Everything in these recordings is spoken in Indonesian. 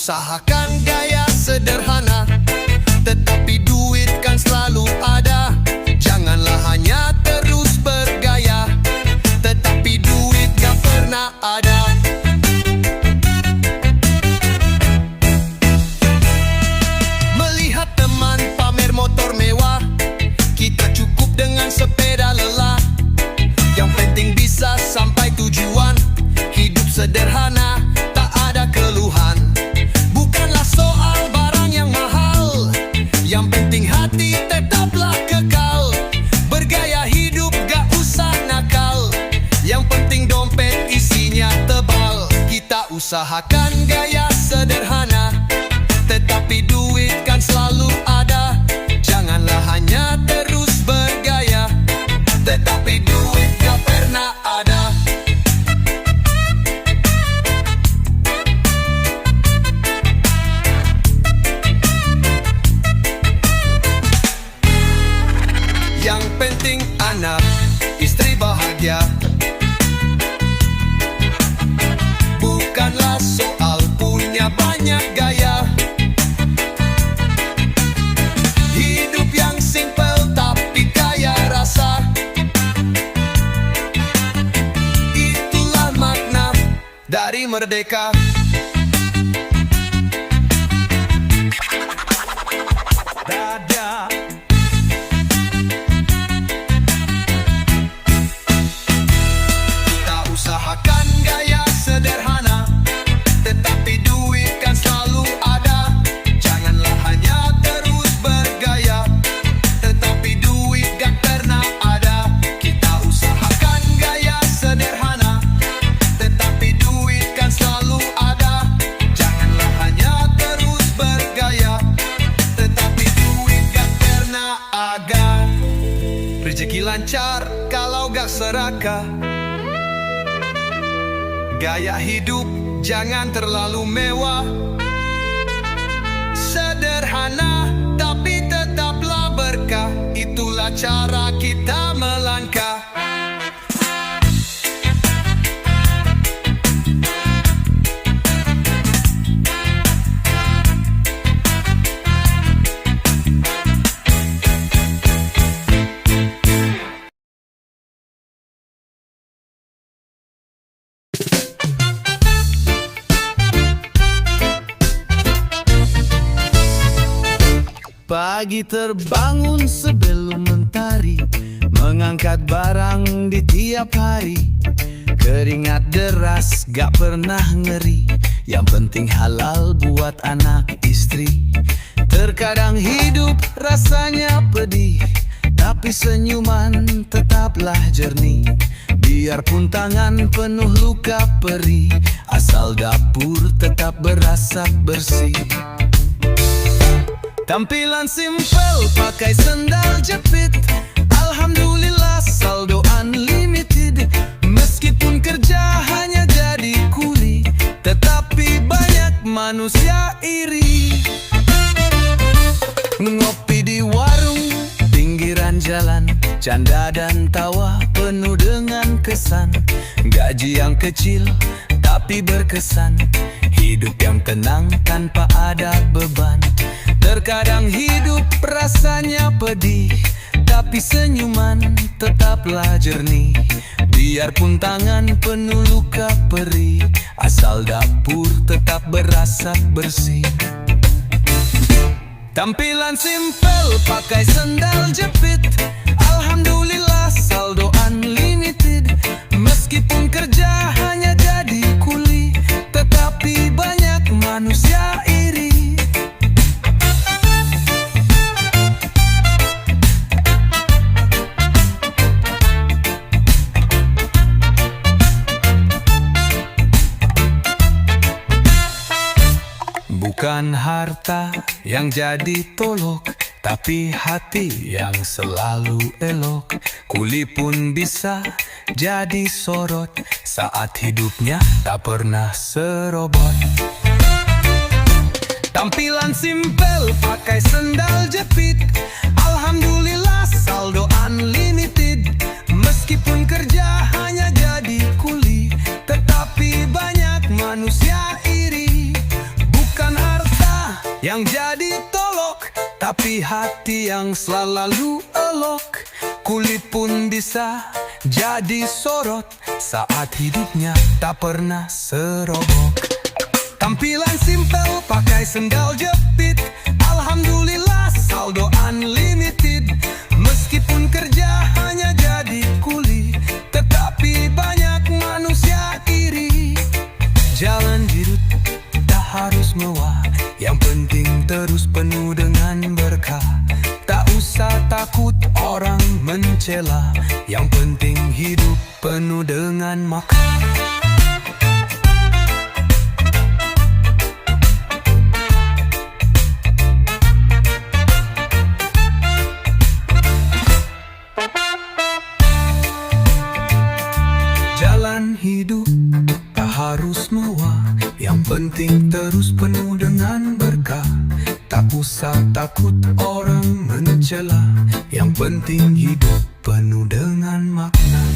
usahakan gaya sederhana, tetapi duit kan selalu ada. Janganlah hanya terus bergaya, tetapi duit gak pernah ada. Melihat teman pamer motor mewah, kita cukup dengan sepeda lelah. Yang penting bisa sampai tujuan. Hidup sederhana, tak ada keluhan. Bukanlah soal barang yang mahal, yang penting hati tetaplah kekal. Bergaya hidup gak usah nakal, yang penting dompet isinya tebal. Kita usahakan gaya sederhana, tetapi duit kan selalu ada. Janganlah hanya terus bergaya, tetapi duit gak pernah ada. Yang penting anak, istri bahagia. Bukanlah soal punya banyak gaya. Hidup yang simple tapi kaya rasa, itulah makna dari merdeka. Dada. Kita usahakan gaya sederhana, tetapi duit kan selalu ada. Janganlah hanya terus bergaya, tetapi duit gak pernah ada. Kita usahakan gaya sederhana, tetapi duit kan selalu ada. Janganlah hanya terus bergaya, tetapi duit gak pernah ada. Rezeki lancar kalau gak serakah. Gaya hidup jangan terlalu mewah. Sederhana tapi tetaplah berkah. Itulah cara kita melangkah. Pagi terbangun sebelum mentari, mengangkat barang di tiap hari. Keringat deras gak pernah ngeri, yang penting halal buat anak istri. Terkadang hidup rasanya pedih, tapi senyuman tetaplah jernih. Biarpun tangan penuh luka perih, asal dapur tetap berasap bersih. Tampilan simpel pakai sendal jepit, alhamdulillah saldo unlimited. Meskipun kerja hanya jadi kuli, tetapi banyak manusia iri. Ngopi di warung pinggiran jalan, canda dan tawa penuh dengan kesan. Gaji yang kecil tapi berkesan, hidup yang tenang tanpa ada beban. Terkadang hidup rasanya pedih, tapi senyuman tetaplah jernih. Biarpun tangan penuh luka perih, asal dapur tetap berasap bersih. Tampilan simpel pakai sendal jepit, alhamdulillah saldo unlimited. Meskipun kerja hanya jadi kuli, tetapi banyak manusia iri. Bukan harta yang jadi tolok, tapi hati yang selalu elok. Kuli pun bisa jadi sorot, saat hidupnya tak pernah serobot. Tampilan simpel pakai sendal jepit, alhamdulillah saldo unlimited. Meskipun kerja hanya jadi kuli, tetapi banyak manusia iri. Bukan Tapi hati yang selalu elok, kulit pun bisa jadi sorot saat hidupnya tak pernah serobok. Tampilan simpel pakai sendal jepit, alhamdulillah saldo unlimited. Meskipun kerja hanya jadi kuli, tetapi banyak manusia iri. Jalan hidup tak harus mewah, yang penting terus penuh dengan berkah. Tak usah takut orang mencela, yang penting hidup penuh dengan makna. Jalan hidup tak harus mewah, yang penting terus penuh dengan berkah. Tak usah takut orang mencela, yang penting hidup penuh dengan makna.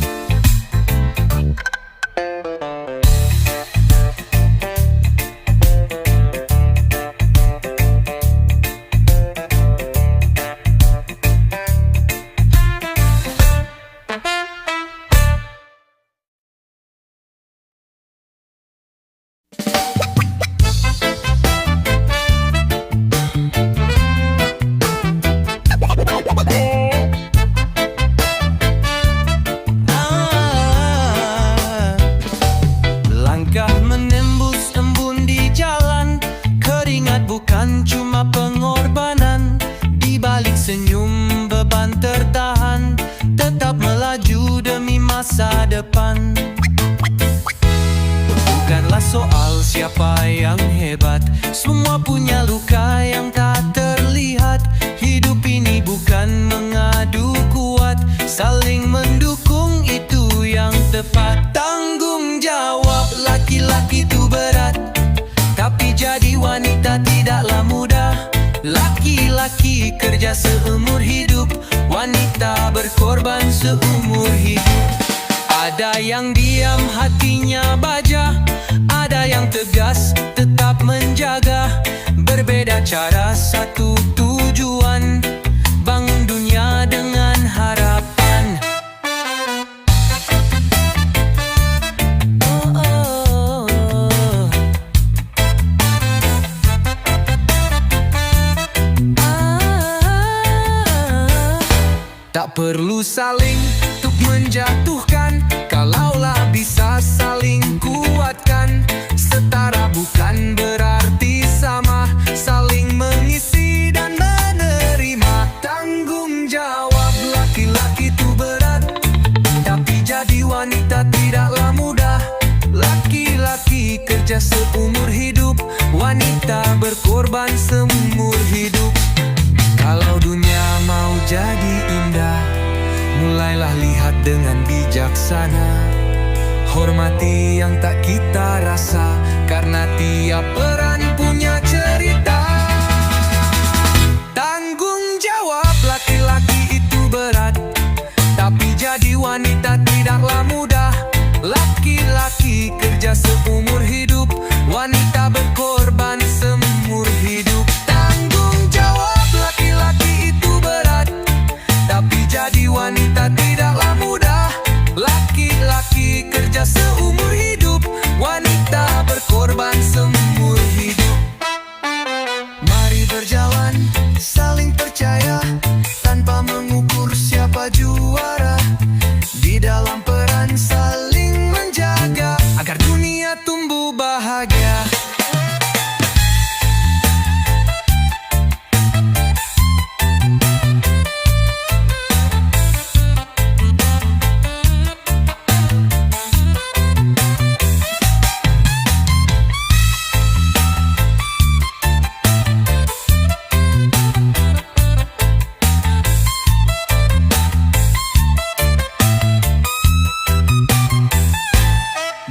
Langkah menembus embun di jalan, keringat bukan cuma pengorbanan. Di balik senyum beban tertahan, tetap melaju demi masa depan. Bukanlah soal siapa yang hebat, semua punya luka yang tak terlihat. Hidup ini bukan mengadu kuat, saling mendukung itu yang tepat. Tanggung jawab laki-laki itu berat, tapi jadi wanita tidaklah mudah. Laki-laki kerja seumur hidup, wanita berkorban seumur hidup. Ada yang diam hatinya baja, ada yang tegas tetap menjaga. Berbeda cara satu tujuan, bangun dunia dengan harapan. Tak perlu saling untuk menjatuhkan, kalaulah bisa saling kuatkan. Setara bukan berarti sama, saling mengisi dan menerima. Tanggung jawab laki-laki itu berat, tapi jadi wanita tidaklah mudah. Laki-laki kerja seumur hidup, wanita berkorban seumur hidup. Kalau dunia mau jadi indah, mulailah lihat dengan bijaksana. Hormati yang tak kita rasa, karena tiap peran punya cerita. Tanggung jawab laki-laki itu berat, tapi jadi wanita tidaklah mudah. Laki-laki kerja seumur hidup, wanita berkorban seumur hidup. Tanggung jawab laki-laki itu berat, tapi jadi wanita tidaklah mudah. Laki-laki kerja seumur hidup, wanita berkorban seumur hidup. Mari berjalan saling percaya, tanpa mengukur siapa juara. Di dalam peran saling menjaga, agar dunia tumbuh bahagia.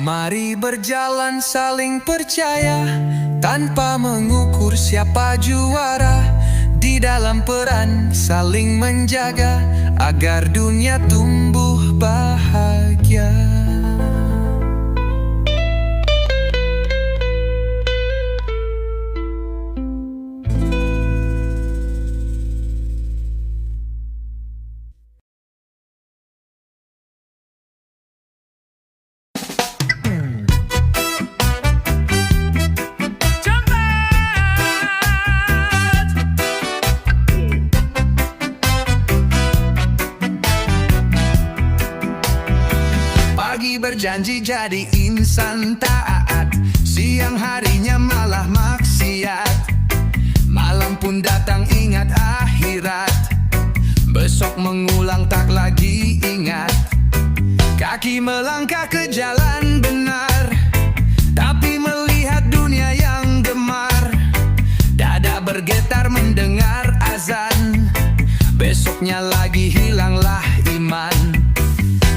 Mari berjalan saling percaya, tanpa mengukur siapa juara. Di dalam peran saling menjaga, agar dunia tumbuh bahagia. berjanji jadi insan taat, siang harinya malah maksiat. Malam pun datang ingat akhirat, besok mengulang tak lagi ingat. Kaki melangkah ke jalan benar, tapi melihat dunia yang gemar. Dada bergetar mendengar azan, besoknya lagi hilanglah iman.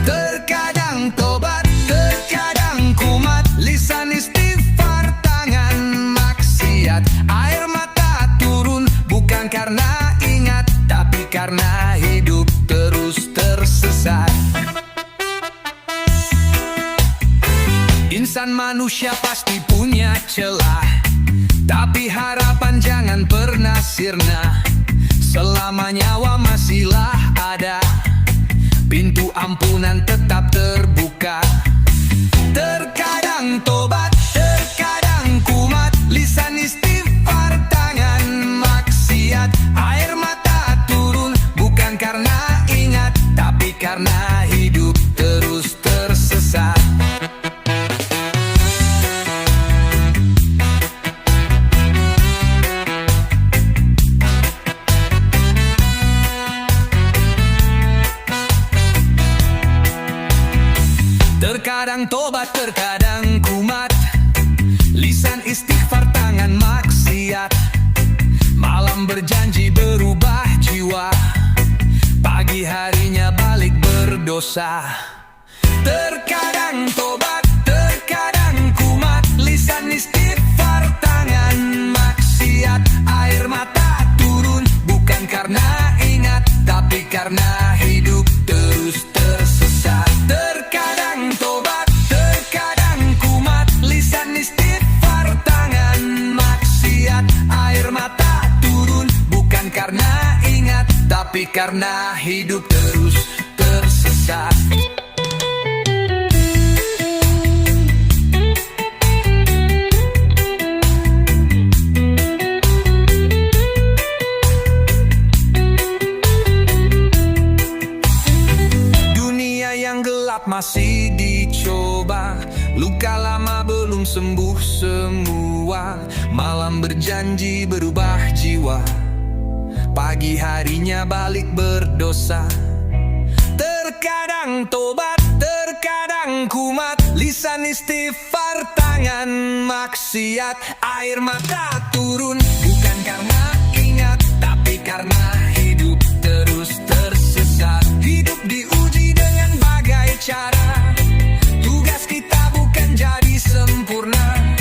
Terkadang tobat, terkadang kumat, lisan istighfar, tangan maksiat. Air mata turun bukan karena ingat, tapi karena hidup terus tersesat. Insan manusia pasti punya celah, tapi harapan jangan pernah sirna. Selama nyawa masihlah ada, pintu ampunan tetap terbuka. Terkadang tobat, terkadang kumat, lisan istighfar, tangan maksiat. Air mata turun bukan karena ingat, tapi karena hidup terus tersesat. Terkadang tobat, terkadang kumat, lisan istighfar, tangan maksiat. Malam berjanji berubah jiwa, pagi harinya balik berdosa. Terkadang tobat, terkadang kumat, lisan istighfar, tangan maksiat. Air mata turun bukan karena ingat, tapi karena hidup terus tersesat. Terkadang tobat, terkadang kumat, lisan istighfar, tangan maksiat. Air mata turun bukan karena ingat, tapi karena hidup terus tersesat. Masih dicoba, luka lama belum sembuh semua. Malam berjanji berubah jiwa, pagi harinya balik berdosa. Terkadang tobat, terkadang kumat, lisan istighfar, tangan maksiat. Air mata turun bukan karena ingat, tapi karena hidup terus tersesat. Hidup diuji dengan bagai cara, tugas kita bukan jadi sempurna,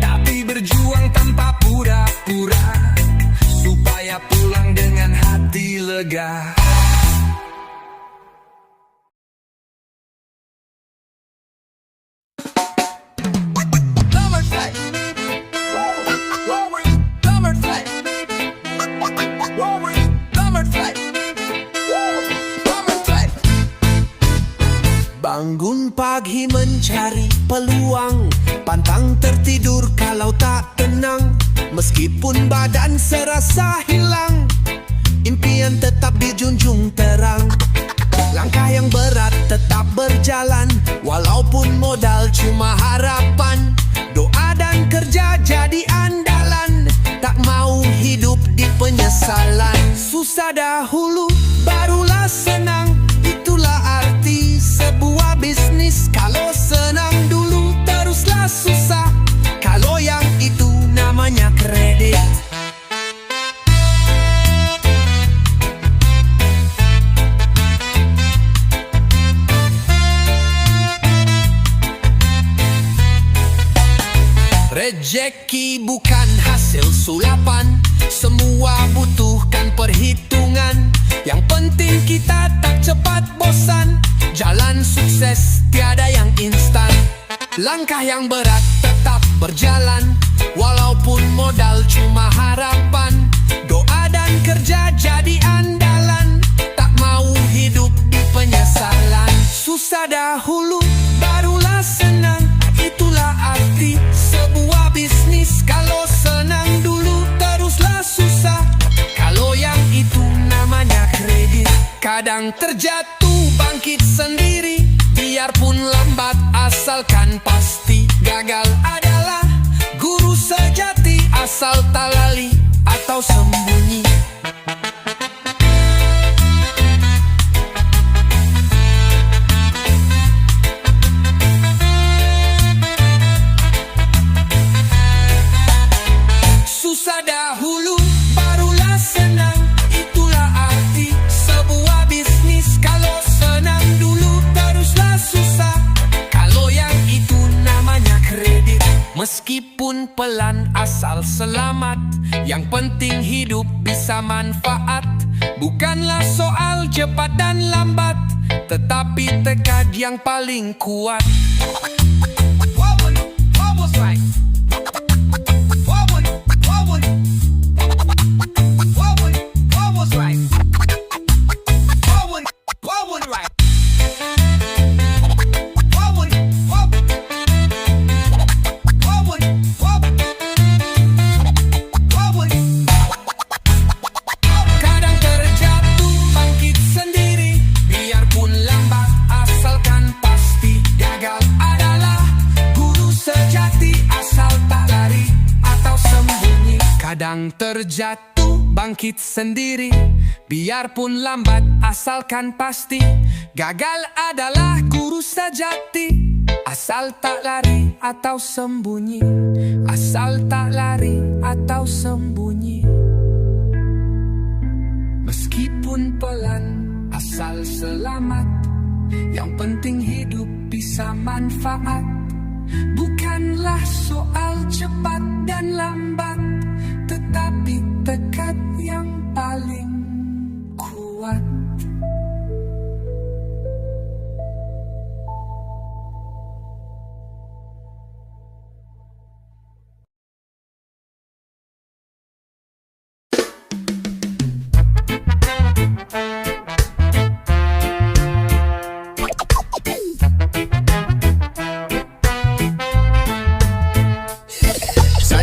tapi berjuang tanpa pura-pura, supaya pulang dengan hati lega. Bangun pagi mencari peluang, pantang tertidur kalau tak tenang. Meskipun badan serasa hilang, impian tetap dijunjung terang. Langkah yang berat tetap berjalan, walaupun modal cuma harapan. Doa dan kerja jadi andalan, tak mau hidup di penyesalan. Susah dahulu barulah senang, itulah arti sebuah bisnis. Kalau senang dulu teruslah susah, kalau yang itu namanya kredit. Rejeki bukan hasil sulapan, semua butuhkan perhitungan. Yang penting kita tak cepat bosan, jalan sukses tiada yang instan. Langkah yang berat tetap berjalan, walaupun modal cuma harapan. Doa dan kerja jadi andalan, tak mau hidup di penyesalan. Susah dahulu barulah senang, itulah arti sebuah bisnis. Kalau senang dulu teruslah susah, kalau yang itu namanya kredit. Kadang terjatuh bangkit sendiri, Biarpun lambat asalkan pasti, gagal adalah guru sejati. Asal tak lali atau sembunyi. Susah dahulu, barulah senang. Itulah arti sebuah bisnis. Kalau senang dulu, teruslah susah. Kalau yang itu namanya kredit. Meskipun pelan, asal selamat. Yang penting hidup bisa manfaat. Bukanlah soal cepat dan lambat, tetapi tekad yang paling kuat. Kadang terjatuh, bangkit sendiri. Biarpun lambat, asalkan pasti. Gagal adalah guru sejati. Asal tak lari atau sembunyi. Asal tak lari atau sembunyi. Meskipun pelan, asal selamat. Yang penting hidup bisa manfaat. Bukanlah soal cepat dan lambat, tetapi tekad yang paling kuat.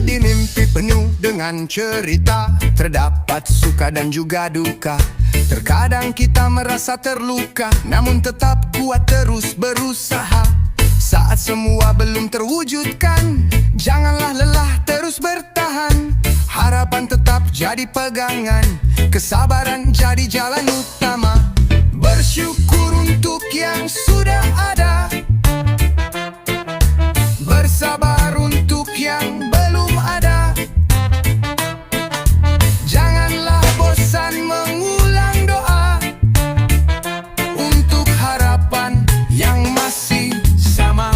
Di mimpi penuh dengan cerita, terdapat suka dan juga duka. Terkadang kita merasa terluka, namun tetap kuat terus berusaha. Saat semua belum terwujudkan, janganlah lelah, terus bertahan. Harapan tetap jadi pegangan, kesabaran jadi jalan utama. Bersyukur untuk yang sudah ada, bersabar untuk yang belum ada. Janganlah bosan mengulang doa untuk harapan yang masih sama.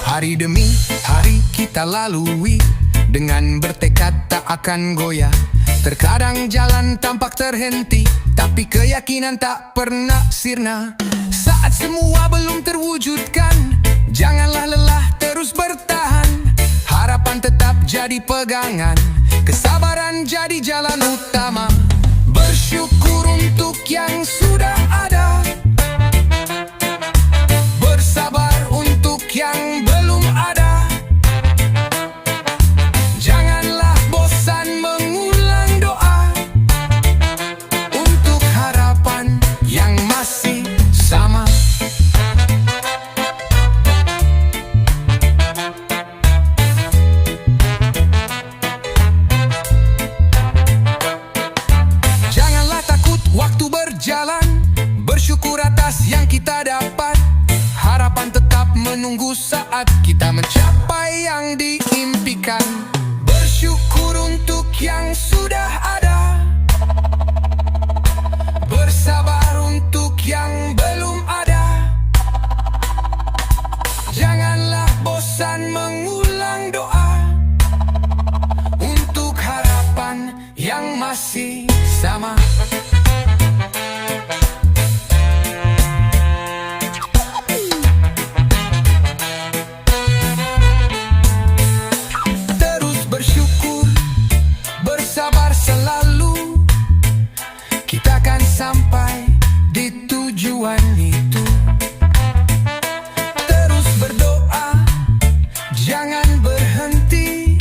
Hari demi hari kita lalui, dengan bertekad tak akan goyah. Terkadang jalan tampak terhenti, tapi keyakinan tak pernah sirna. Saat semua belum terwujudkan, janganlah lelah, terus bertahan. Harapan tetap jadi pegangan, kesabaran jadi jalan utama. Bersyukur untuk yang sudah ada, bersabar untuk yang belum ada. Janganlah bosan mengulang doa untuk harapan yang masih sama. Janganlah takut waktu berjalan, bersyukur atas yang kita dapat. Harapan tetap menunggu saat kita mencapai yang diimpikan. Bersyukur untuk yang sudah ada, bersabar untuk yang belum ada. Janganlah bosan mengulang doa untuk harapan yang masih sama. Terus bersyukur, bersabar selalu, kita akan sampai di tujuan itu. Terus berdoa, jangan berhenti,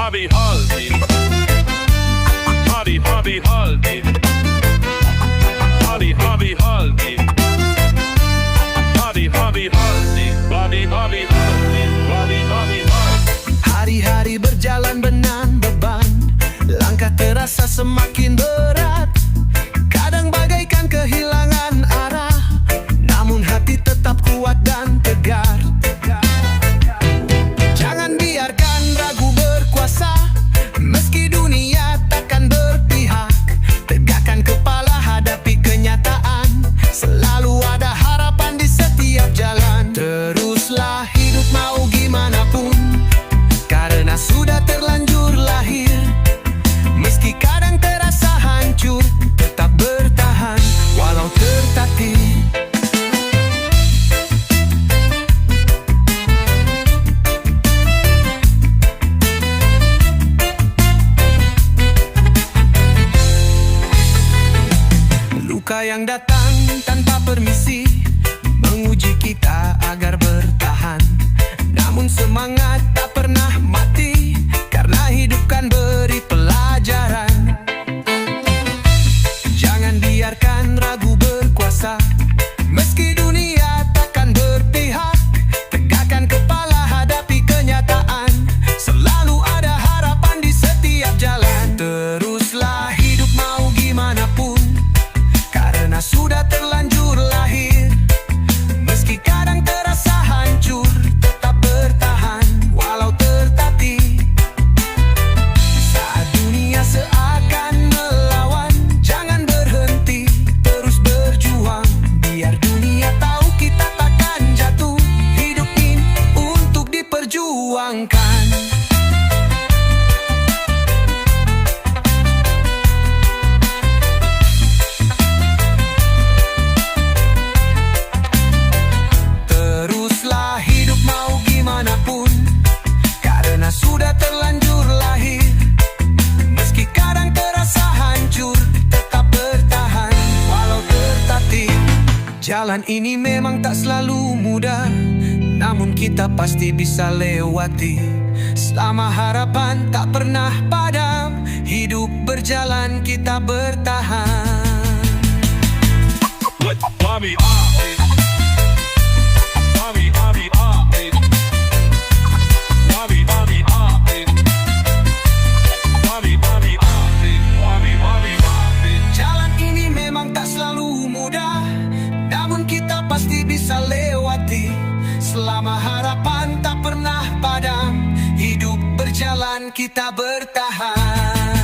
Hobby Haldi. Hobby Haldi. Hobby Haldi. Hobby Haldi. Hobby Haldi. Hari-hari berjalan benang beban, langkah terasa semakin berat. Kadang bagaikan kehilangan arah, namun hati tetap kuat dan tegar. Jangan biarkan ragu berkuasa, meski dunia takkan berpihak. Tegakkan kepala, hadapi kenyataan, selalu ada harapan di setiap jalan. Teruslah hidup mau gimana pun, karena sudah terlanjur lahir. Meski kadang terasa hancur, tetap bertahan walau tertatih. Luka yang datang tanpa permisi menguji kita agar bertahan. Namun semangat tak pernah mati, karena hidup kan beri pelajaran. Jangan biarkan ragu berkuasa, meski dunia takkan berpihak. Tegakkan kepala, hadapi kenyataan, selalu ada harapan di setiap jalan. Teruslah hidup mau gimana pun, karena sudah terlanjur lahir. Meski kadang terasa hancur, tetap bertahan walau tertatih. Saat dunia seakan melawan, jangan berhenti, terus berjuang. Biar dunia tahu kita takkan jatuh, hidup ini untuk diperjuangkan. Teruslah hidup mau gimana pun, karena sudah terlanjur lahir. Meski kadang terasa hancur, tetap bertahan walau tertatih. Jalan ini memang tak selalu mudah, namun kita pasti bisa lewati. Selama harapan tak pernah padam, hidup berjalan kita bertahan. Hobby Haldi. Hobby Haldi. Hobby Haldi. Hobby Haldi. Jalan ini memang tak selalu mudah, namun kita pasti bisa lewati. Selama harapan tak pernah padam, hidup berjalan kita bertahan.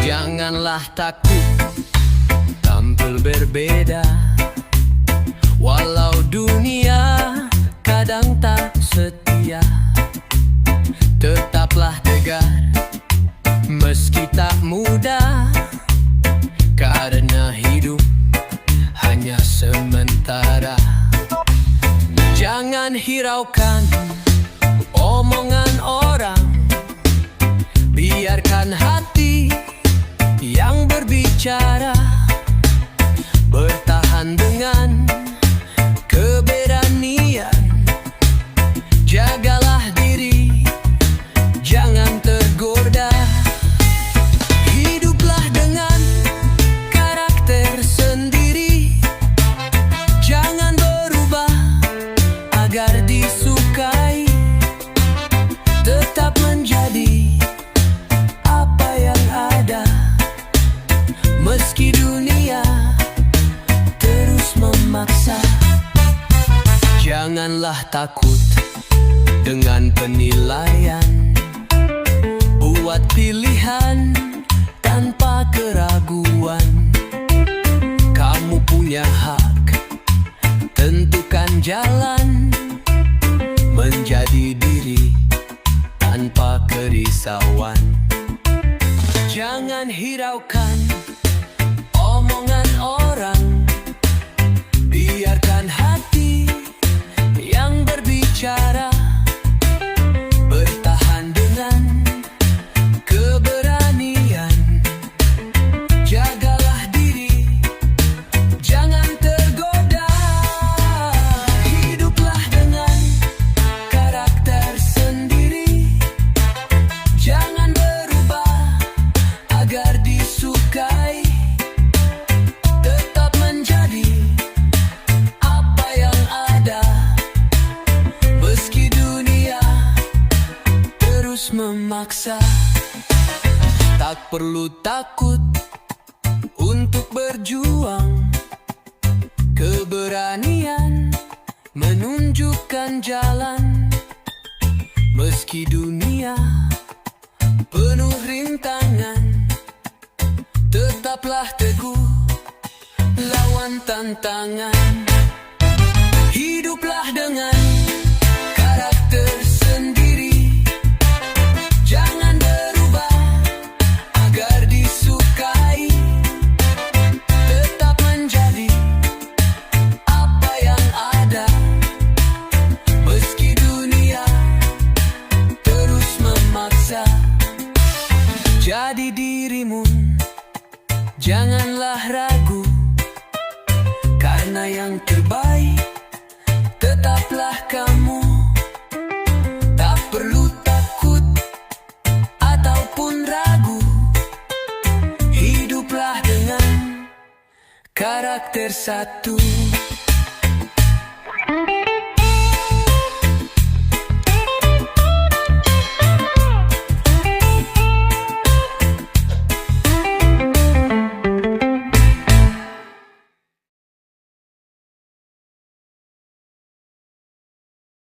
Janganlah takut tampil berbeda, walau dunia kadang tak setia. Tetaplah tegar, meski tak mudah, karena hidup hanya sementara. Jangan hiraukan omongan orang, biarkan hati yang berbicara. Bertahan dengan keberanian, jagalah diri, jangan tergoda. Hiduplah dengan karakter sendiri, jangan berubah agar disukai. Tetap menjadi apa yang ada, meski dunia terus memaksa. Janganlah takut dengan penilaian, Buat pilihan tanpa keraguan. Kamu punya hak tentukan jalan, menjadi diri tanpa kerisauan. Jangan hiraukan omongan orang, biarkan hati yang berbicara. Bertahan dengan keberanian, jagalah diri, jangan tergoda. Hiduplah dengan karakter sendiri, jangan berubah agar disukai. Tetap menjadi apa yang ada, meski dunia terus memaksa. Tak perlu takut untuk berjuang, keberanian menunjukkan jalan. Meski dunia penuh rintangan, tetaplah teguh lawan tantangan. Hiduplah dengan karakter sendiri, jangan berubah agar disukai. Tetap menjadi apa yang ada, meski dunia terus memaksa. Jadi dirimu, janganlah ragu, karena yang terbaik tetaplah kamu. Tak perlu takut ataupun ragu, hiduplah dengan karakter satu.